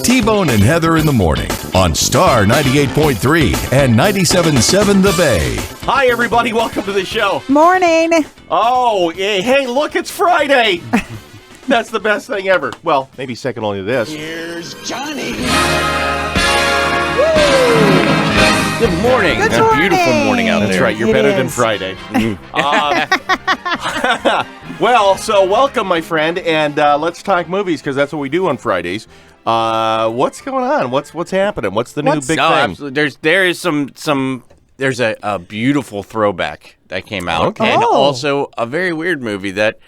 T-Bone and Heather in the morning on Star 98.3 and 97.7 The Bay. Hi, everybody. Welcome to the show. Morning. Oh, hey, look, it's Friday. That's the best thing ever. Well, maybe second only to this. Here's Johnny. Good morning. Good A morning. beautiful morning out there. That's right. You're It better is. than Friday. Well, so welcome, my friend, and let's talk movies because that's what we do on Fridays. What's going on? What's happening? What's the new big thing? Absolutely. There's a beautiful throwback that came out, Okay. and Oh. also a very weird movie that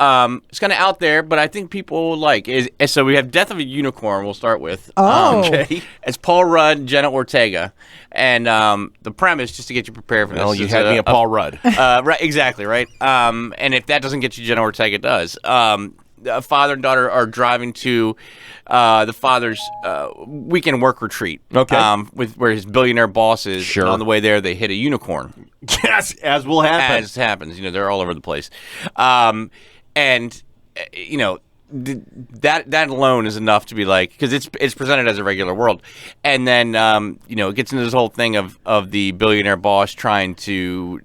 it's kind of out there, but I think people will like. So we have Death of a Unicorn. We'll start with. Oh. Okay. It's Paul Rudd, and Jenna Ortega, and the premise, just to get you prepared for this. Well, you is had me at Paul Rudd. Right, exactly, right. And if that doesn't get you Jenna Ortega, it does. A father and daughter are driving to the father's weekend work retreat. Okay. With where his billionaire boss is. Sure. And on the way there, they hit a unicorn. Yes, as will happen. As happens, they're all over the place. And that alone is enough to be like, because it's presented as a regular world, and then it gets into this whole thing of the billionaire boss trying to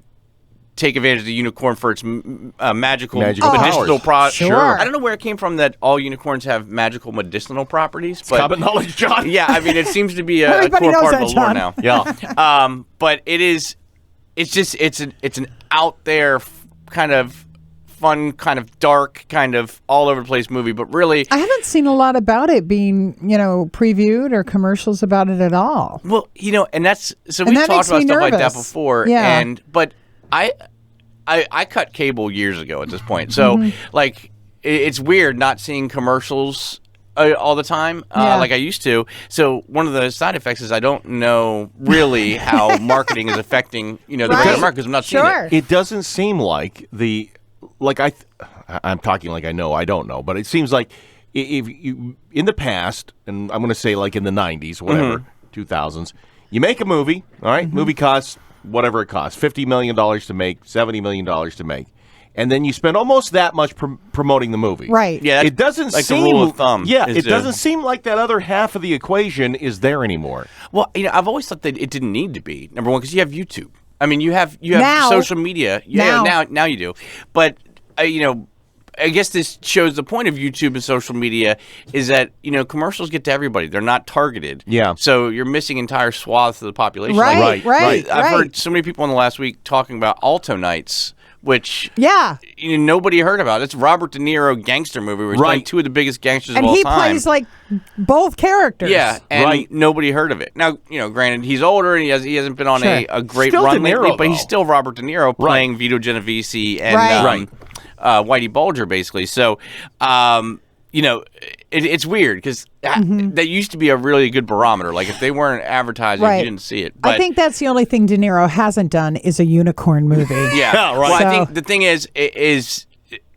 take advantage of the unicorn for its magical medicinal powers. Sure. I don't know where it came from that all unicorns have magical medicinal properties, but Common knowledge, John. yeah, I mean, it seems to be a Everybody core knows part that, of the lore John. now. Yeah. But it's an out there kind of fun, kind of dark, kind of all over the place movie, but really, I haven't seen a lot about it being, previewed or commercials about it at all. well, and that's so And we've that talked makes about me stuff like that nervous. before, Yeah. but I cut cable years ago at this point, so like it's weird not seeing commercials all the time Yeah. like I used to. So one of the side effects is I don't know really how marketing is affecting the Right. market because I'm not seeing Sure. it. It doesn't seem like I'm talking like I know, I don't know, but it seems like if you, in the past, and I'm going to say like in the 90s, whatever, 2000s, you make a movie, all right? Movie costs whatever it costs, $50 million to make, $70 million to make, and then you spend almost that much promoting the movie. Right. Yeah, It doesn't like seem the rule of thumb. Yeah, is it doesn't seem like that other half of the equation is there anymore. Well, I've always thought that it didn't need to be, number one, because you have YouTube. I mean, you have Now. social media. Yeah, now you do. But I guess this shows the point of YouTube and social media is that commercials get to everybody. They're not targeted. Yeah. So you're missing entire swaths of the population. Right, Right. I've heard so many people in the last week talking about Alto Nights, which Yeah. nobody heard about. It's a Robert De Niro gangster movie where he's playing two of the biggest gangsters And of all he time. plays like both characters. Yeah, and Right. nobody heard of it. Now, granted, he's older and he hasn't been on Sure. a great Still run De Niro, lately, but he's though. still Robert De Niro playing Vito Genovese and Right. Whitey Bulger, basically. So, it's weird because that used to be a really good barometer. Like, if they weren't advertising, Right. you didn't see it. But, I think that's the only thing De Niro hasn't done is a unicorn movie. yeah. Yeah, right. Well, I So- think the thing is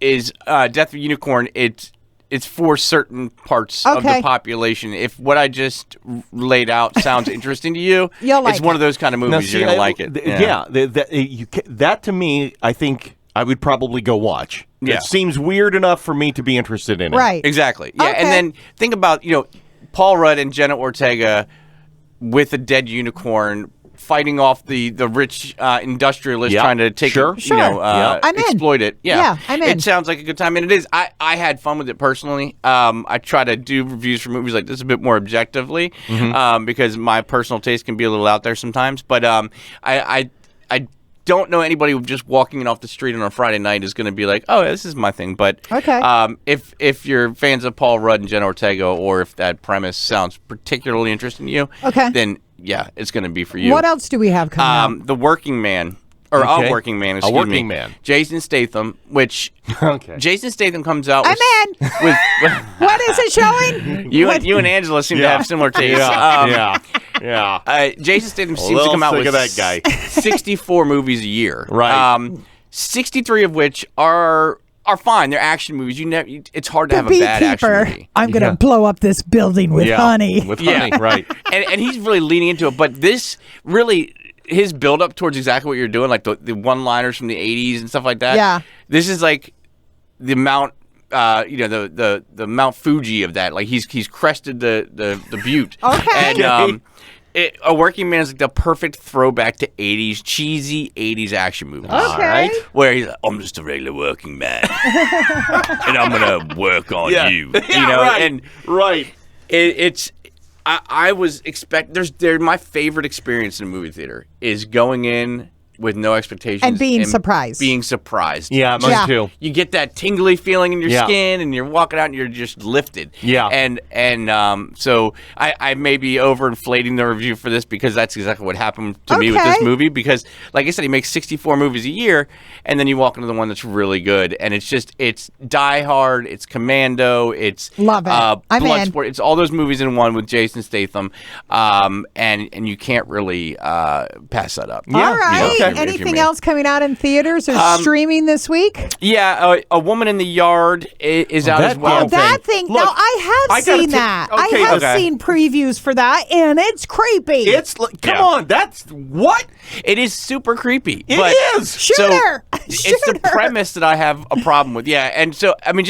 Death of a Unicorn, it's for certain parts of Okay. the population. If what I just laid out sounds interesting to you, You'll like it's one it. of those kind of movies Now, see, you're going to like it. That to me, I think I would probably go watch. Yeah. It seems weird enough for me to be interested in it. Right. Exactly. Yeah, Okay. and then think about, Paul Rudd and Jenna Ortega with a dead unicorn fighting off the rich industrialist Yeah, trying to take sure. it, Sure. Yeah. I'm in. exploit it. Yeah. Yeah, I'm in. It sounds like a good time, and it is. I had fun with it personally. I try to do reviews for movies like this a bit more objectively because my personal taste can be a little out there sometimes. But I don't know anybody just walking in off the street on a Friday night is going to be like, oh, this is my thing. But Okay. if you're fans of Paul Rudd and Jenna Ortega, or if that premise sounds particularly interesting to you, Okay. then yeah, it's going to be for you. What else do we have coming The Working Man. Or Okay. A Working Man, A excuse Working me. Man. Jason Statham, which Okay. Jason Statham comes out I'm with, in. with What is it showing? you What- and you and Angela seem to Yeah. have similar tastes. Yeah. Jason Statham A seems to little come out sick with of that guy. 64 movies a year. Right. 63 of which are fine. They're action movies. It's hard to The have a bad action beekeeper. movie. I'm going to Yeah. blow up this building with honey. With Yeah. honey, right. and he's really leaning into it. But this really, his build up towards exactly what you're doing, like the one liners from the 80s and stuff like that. Yeah. This is like the amount the Mount Fuji of that. Like he's crested the butte. Okay. And A Working Man is like the perfect throwback to 80s, cheesy 80s action movies. Okay. Where he's like, I'm just a regular working man. And I'm going to work on you. Right. And right. I was they're my favorite experience in a movie theater is going in with no expectations And being surprised. Being surprised. Yeah, mine Yeah. too. You get that tingly feeling in your Yeah. skin, and you're walking out, and you're just lifted. Yeah. And so I may be overinflating the review for this because that's exactly what happened to me with this Okay. movie. Because, like I said, he makes 64 movies a year, and then you walk into the one that's really good, and it's Die Hard, it's Commando, it's Love it. I'm in. Bloodsport. It's all those movies in one with Jason Statham, and you can't really pass that up. All right. if you're Anything me. else coming out in theaters or streaming this week? Yeah, A Woman in the Yard is out that as well. damn That thing. Look, now, I have gotta seen ta- that. okay, I have okay. seen previews for that, and it's creepy. It's like, come Yeah. on, that's what It is super creepy. it but is. Shooter! It's the Shooter! premise that I have a problem with. Yeah, and so I mean,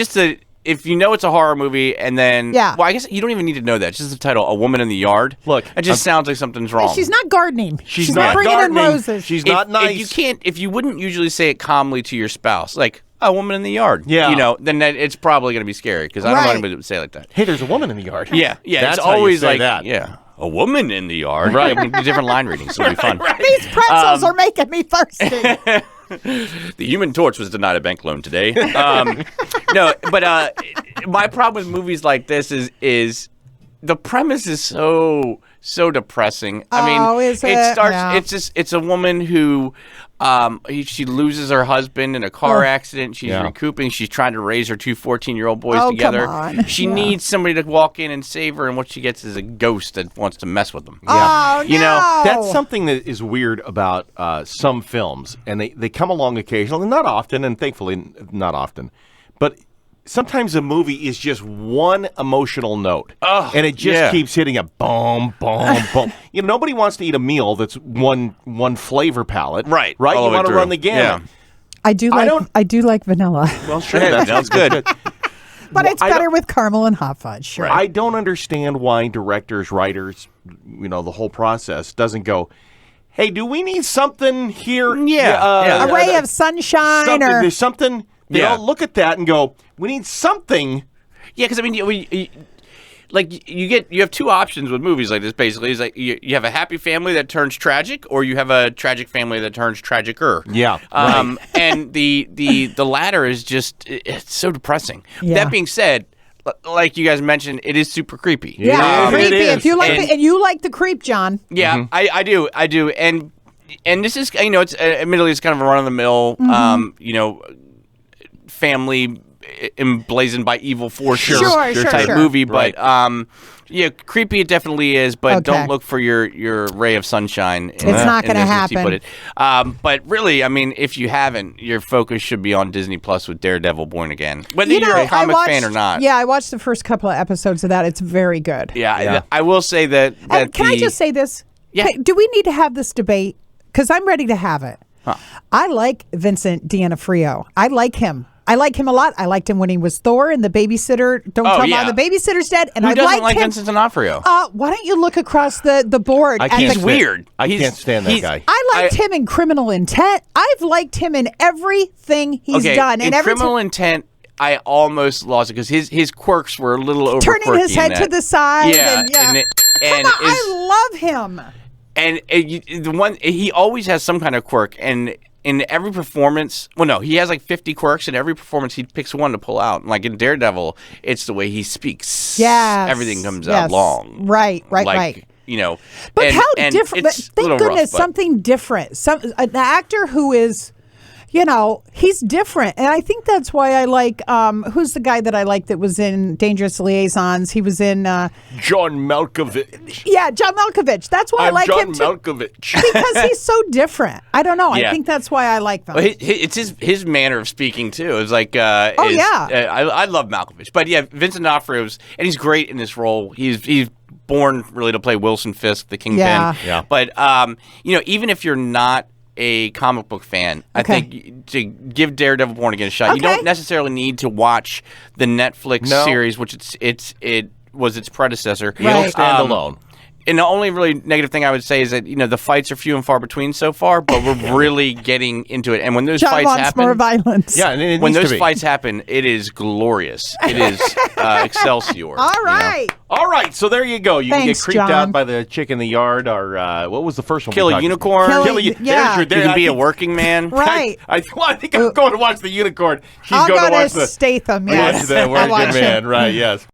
if you know it's a horror movie, and then Yeah. well, I guess you don't even need to know that. It's just the title, A Woman in the Yard. Look, it just sounds like something's wrong. She's not gardening. She's not not bringing gardening. in roses. She's not nice. If you wouldn't usually say it calmly to your spouse, like A Woman in the Yard. Yeah. then it's probably going to be scary because I don't know Right. anybody that would say it like that. Hey, there's a woman in the yard. Yeah. That's It's how you always say like that. yeah. A woman in the yard. Right. We do different line readings. It'll be fun. These pretzels are making me thirsty. The Human Torch was denied a bank loan today. No, but my problem with movies like this is the premise is so depressing. I mean, Oh, is it? it starts. Yeah. It's a woman who. She loses her husband in a car accident. She's Yeah. recouping. She's trying to raise her two 14-year-old boys Oh, together. come on. She Yeah. needs somebody to walk in and save her, and what she gets is a ghost that wants to mess with them. Oh, You know, no. That's something that is weird about some films, and they come along occasionally, not often, and thankfully not often, but sometimes a movie is just one emotional note, and it just yeah. keeps hitting a boom, boom, boom. You know, nobody wants to eat a meal that's one flavor palette, Right. Right, All you the way want to through. run the gamut. I do like vanilla, Well, sure, Yeah, that's that's good. but it's I better don't- with caramel and hot fudge. Sure. I don't understand why directors, writers, the whole process doesn't go, hey, do we need something here? Yeah. A ray of sunshine, or There's something. They Yeah. all look at that and go, we need something. Yeah, because I mean, you have two options with movies like this. Basically, is like you have a happy family that turns tragic, or you have a tragic family that turns tragicer. Yeah, And the latter is just it's so depressing. Yeah. That being said, like you guys mentioned, it is super creepy. yeah, It creepy. is. If you like, And- and you like the creep, John. Yeah, I do, and this is it's admittedly it's kind of a run of the mill, family emblazoned by evil forces Sure, type sure. movie, Right. but yeah, creepy it definitely is, but Okay. don't look for your ray of sunshine. It's not gonna happen. Put it. But really, I mean, if you haven't, your focus should be on Disney Plus with Daredevil Born Again, whether you're a comic fan or not. Yeah, I watched the first couple of episodes of that. It's very good. Yeah, I will say that. And can I just say this? Yeah. Do we need to have this debate? Because I'm ready to have it. I like Vincent D'Onofrio. I like him. I like him a lot. I liked him when he was Thor and the babysitter. Don't tell me yeah. the babysitter's dead. And Who I doesn't like him. Vincent D'Onofrio? Why don't you look across the board? I at can't the- He's weird. I He's- can't stand that he's- guy. I liked him in Criminal Intent. I've liked him in everything he's done. In And every Criminal Intent, I almost lost it because his quirks were a little over turning his head to the side. Yeah, and, yeah. and Come on, I love him. And the one he always has some kind of quirk, and in every performance, well, no, he has like 50 quirks. In every performance, he picks one to pull out. Like in Daredevil, it's the way he speaks. Yes. Everything comes Yes. out long. Right. Like, But and- how and different? But it's a thank little goodness rough, but- something different. An actor who is, he's different, and I think that's why I like. Who's the guy that I like that was in Dangerous Liaisons? He was in. John Malkovich. Yeah, John Malkovich. That's why I like John him too. Malkovich. Because he's so different. I don't know. Yeah. I think that's why I like them. Well, it's his manner of speaking too. It's like yeah. I love Malkovich, but yeah, Vincent D'Onofrio's and he's great in this role. He's born really to play Wilson Fisk, the Kingpin. Yeah. Yeah. But even if you're not a comic book fan, I Okay. think to give Daredevil Born Again a shot, you Okay. don't necessarily need to watch the Netflix No. series, which it was its predecessor. You don't Right. stand alone. And the only really negative thing I would say is that the fights are few and far between so far, but we're really getting into it. And when those John fights wants happen, more violence. Yeah, and it when needs to those be. fights happen, it is glorious. It is Excelsior. All right. All right, so there you go. You can get Thanks, creeped John. out by the chick in the yard, or what was the first one? Kill we a talked- unicorn. Kill a- Kill a, yeah. there's your, You can be I a think- working man. Right. I think I'm going to watch the unicorn. She's I'll going go to watch to the Statham. Yes. watch the I'll working watch man. it. Right? Yes.